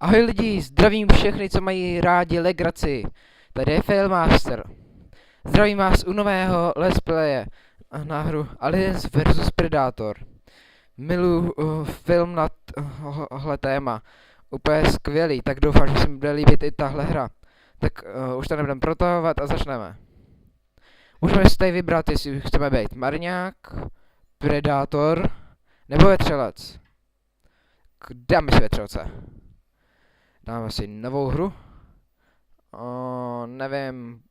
Ahoj lidi, zdravím všechny, co mají rádi legraci. Tady je Failmaster. Zdravím vás u nového let's playe na hru Aliens vs Predator. Miluji film na tohle téma. Úplně skvělý, tak doufám, že se mi bude líbit i tahle hra. Tak už to nebudeme protahovat a začneme. Můžeme si tady vybrat, jestli chceme být marňák, predátor nebo vetřelec. Dáme si vetřelce. Dáme si novou hru. Nevím.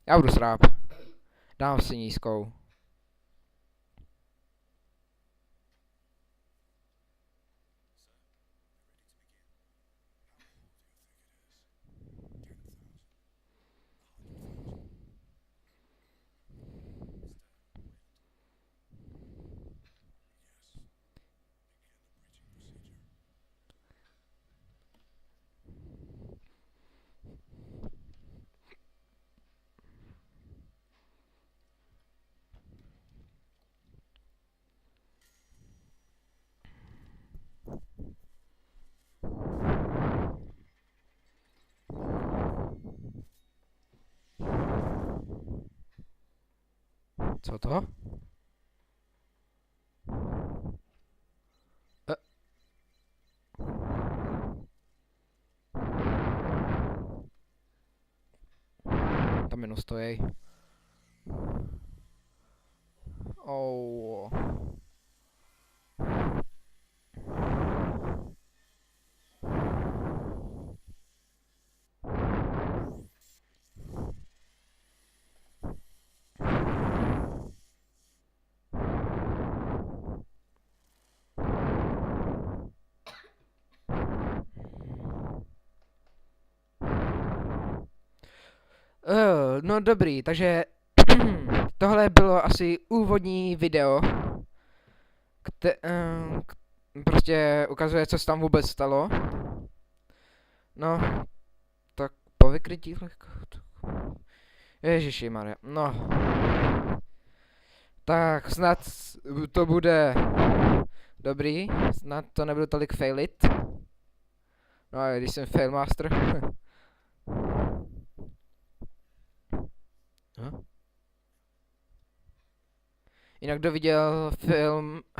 Já budu sráp. Dám si nízkou. Co to? E Tam jenom stojí. Oh. No dobrý, takže tohle bylo asi úvodní video, prostě ukazuje, co se tam vůbec stalo. No, tak po vykrytí. Ježišimarja, no. Tak snad to bude dobrý, snad to nebudu tolik failit. No a když jsem failmaster. Jinak kdo viděl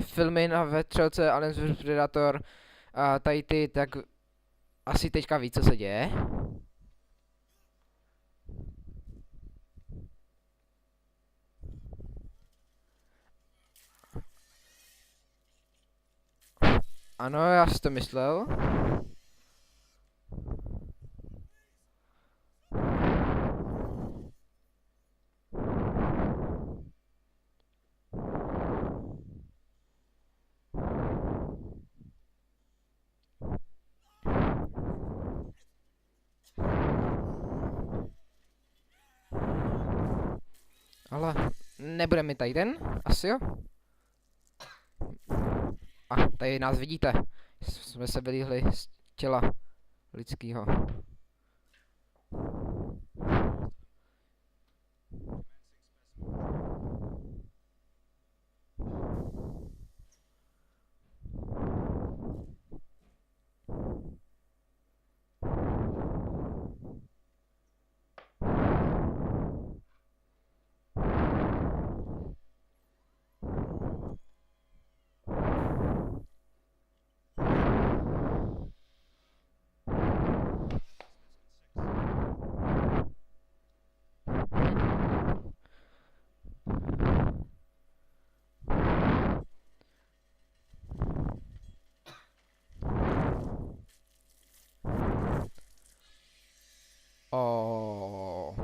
filmy na vetřelce Aliens vs Predator a tady ty, tak asi teďka ví, co se děje. Ano, já si to myslel. Ale nebude mi tady ten, asi jo? A tady nás vidíte. Jsme se vylíhli z těla lidského. Oh.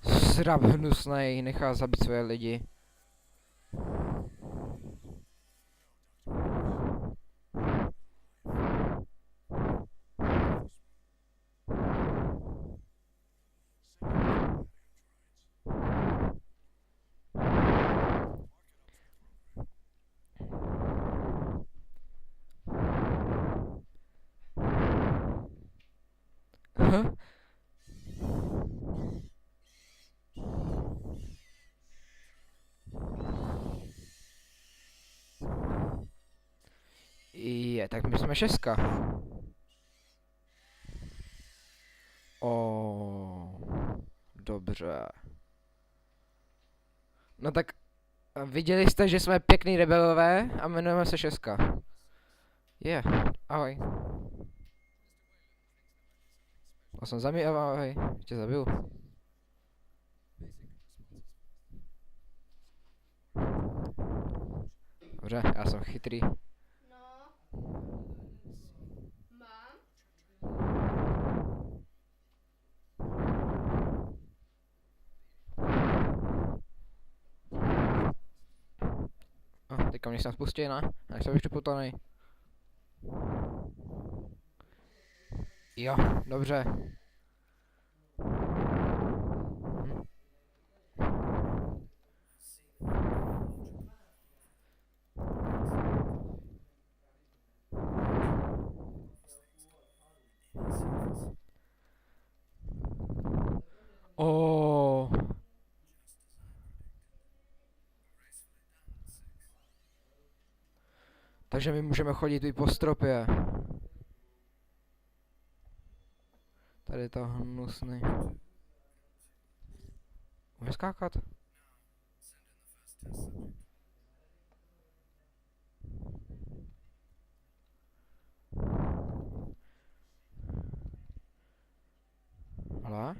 Srab hnusnej, nechá zabít své lidi. tak my jsme 6. Dobře. No tak viděli jste, že jsme pěkný rebelové a jmenujeme se 6. Ahoj. Já jsem ahoj, tě zabiju. Dobře, já jsem chytrý. No. Mám? Teďka mě se spustí, ne? Já jsem ještě putanej. Jo, dobře. Takže my můžeme chodit i po stropě. Tady je to hnusný. Můžeme skákat? Ale?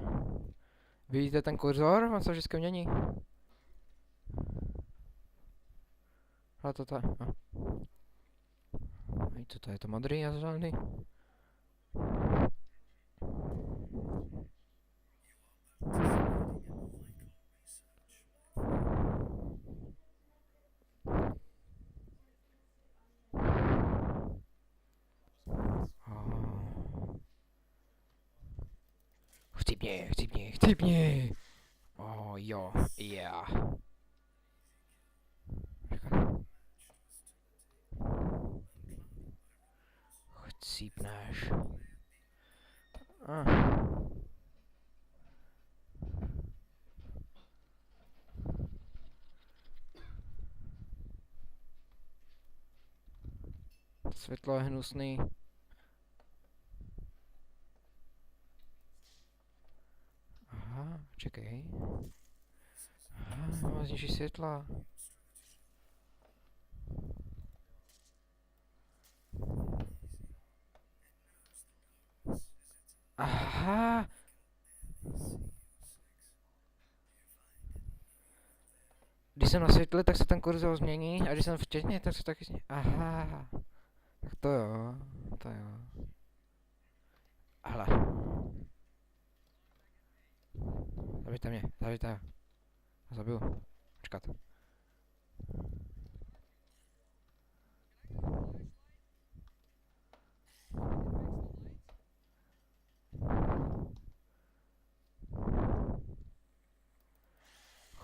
Vidíte ten kurzor? On se vždycky mění. Ale to je. Co to je? To modrý a zelený? Chcípni! Jo, yeah. Chcípneš. Světlo je hnusný. Aha, čekej. Aha, mám znižší světla. Aha! Když jsem na světle, tak se ten kurzor změní a když jsem v těsně, tak se taky změní. Aha! Tak to jo. Ale. Zabijte mě. Zabiju. Počkat.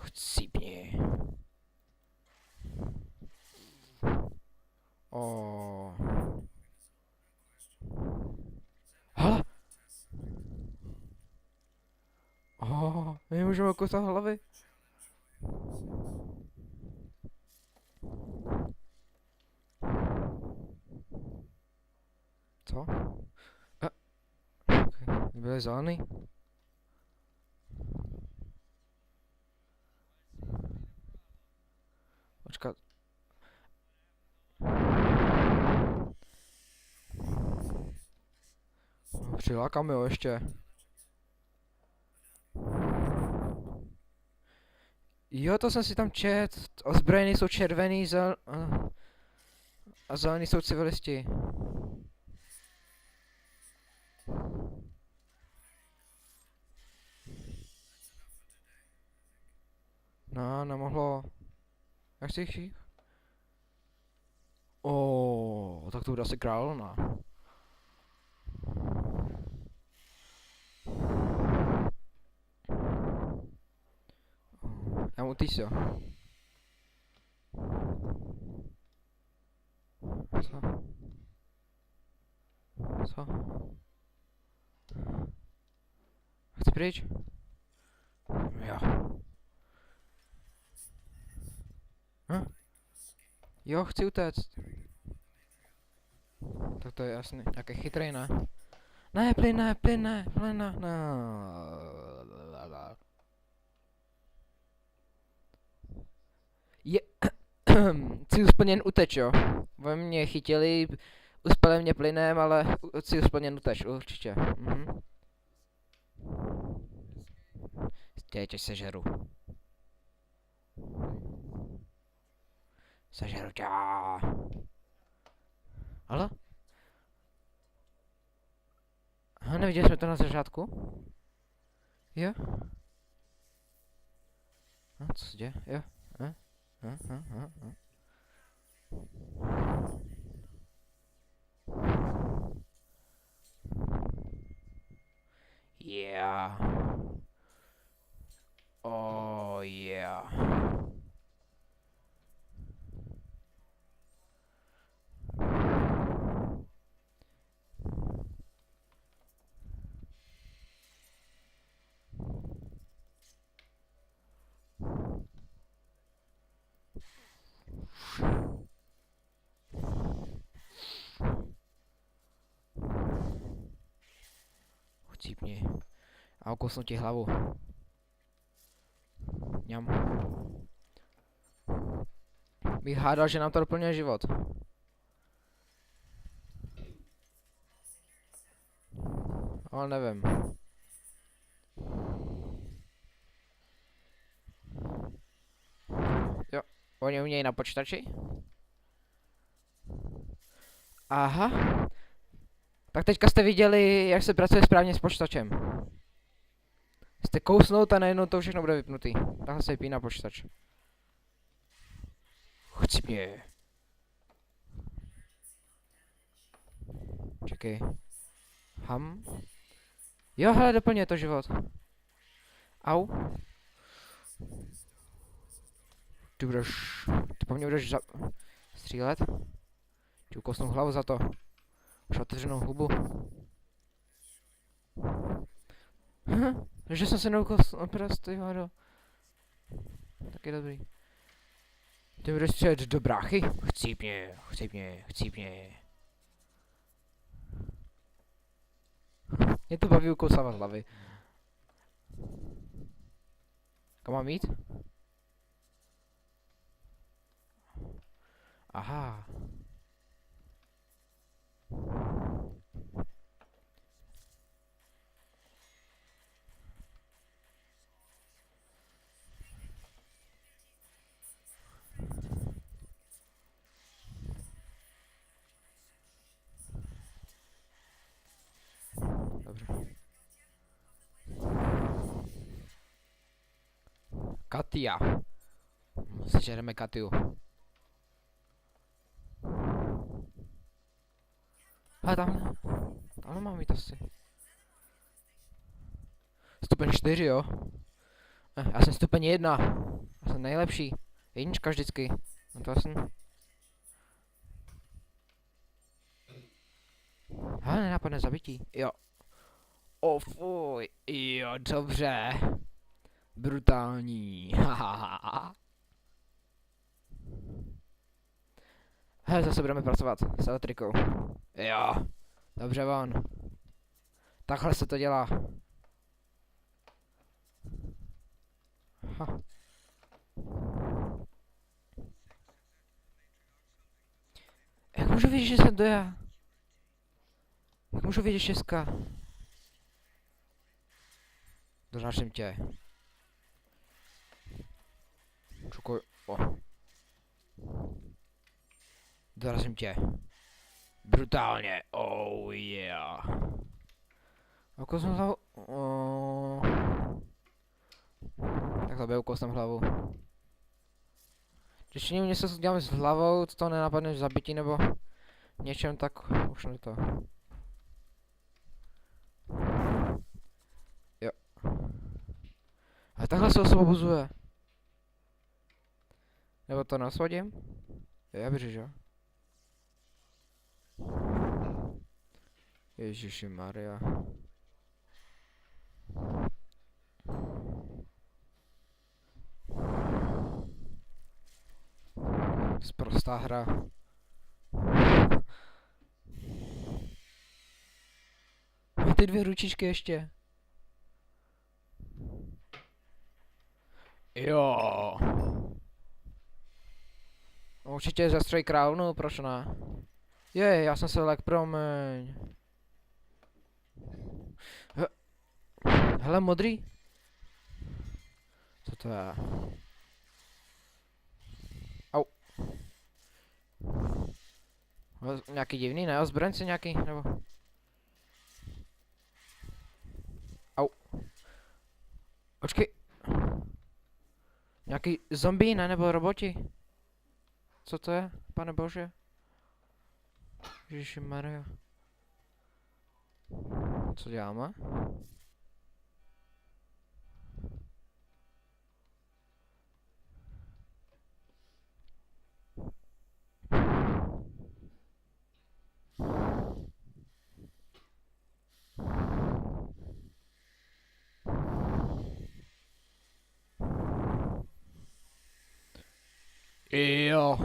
Chcípni. Hala! My můžeme kousat hlavy. Co? Okay. Byly zelený? Počkat. Přilákám jo ještě. Jo, to jsem si tam čet. Ozbrojení jsou červený, a zelení jsou civilisti. No, nemohlo. Jak si jich? Tak to bude asi královna. Já mu týsio. Co? Chci pryč? Jo. Jo, chci utéct. Tak to je jasný. Nějaký chytrý, ne? Ne, plyne, plyne, plyne, no. Je... Cíl splněn, uteč, jo. Oni mě chytili, uspěli mě plynem, ale cíl splněn, uteč, určitě. Teď sežeru. Sežeru tě. Ale? Aha, neviděli jsme to na začátku? Jo? A co se děje? Jo? Yeah. Oh yeah. Chcípni. A okousnu ti hlavu. Ňam. Bych hádal, že nám to doplňuje život. Ale nevím. Jo, oni umějí na počítači? Aha. Tak teďka jste viděli, jak se pracuje správně s počítačem. Jste kousnout a najednou to všechno bude vypnutý. Takhle se vypíná počítač. Chci mě. Čekej. Ham. Jo, hele, doplňuje to život. Au. Ty po mně budeš střílet? Ti ukosnu hlavu za to. Už otevřenou hubu. Že jsem se neukosnul prst, jo, do. Tak je dobrý. Ty budeš střílet do bráchy? Chcípně, chcípně, chcípně. Mě to baví ukousávat hlavy. Kam mám jít? Aha. Dobře. Katia. Sežereme Katiu. Ale tam mám jít asi. Stupeň 4, jo? Já jsem stupeň 1. Já jsem nejlepší. Jednička vždycky. No to jsem. Hele, nenápadné zabití. Jo. O fuj. Jo, dobře. Brutální. Hahaha. Hele, zase budeme pracovat s elektrikou. Jo. Dobře, von. Takhle se to dělá. Ha. Jak můžu vědět, že jsem to já? Jak můžu vědět, že Šeska? Dorážím tě. Čukoj. O. Dorazím tě. Brutálně. Oh yeah. Oko jsem hlavu. Tak to ukosnem hlavu. Když něco dělám s hlavou, to nenapadne v zabití nebo něčem, tak už ne to. Jo. A takhle se osvobozuje. Nebo to nasvodím? Já bych že? Ježiši Maria. Sprostá hra. ty 2 ručičky ještě. Jo. Určitě zastroj královnu, proč ne? Já jsem se lek, promiň. Hele, modrý. Co to je? Au. Nějaký divný, ne? Ozbrojenci nějaký, nebo? Au. Počkej. Nějaký zombie, ne? Nebo roboti? Co to je, pane bože? Ježišimarja. Co děláme? Jo.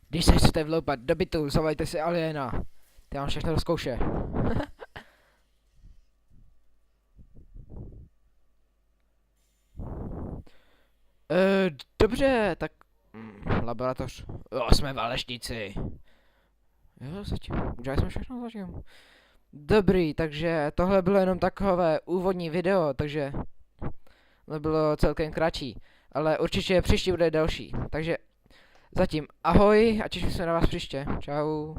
Když se chcete vloupat do bytu, zavolejte si aliena. Ty vám všechno rozkouše. Dobře, tak... laboratoř. Jo, jsme válečníci. Jo, zatím. Udělali jsme všechno zatím. Dobrý, takže tohle bylo jenom takové úvodní video, takže... To bylo celkem kratší. Ale určitě příští bude další. Takže... Zatím ahoj a těším se na vás příště. Čau.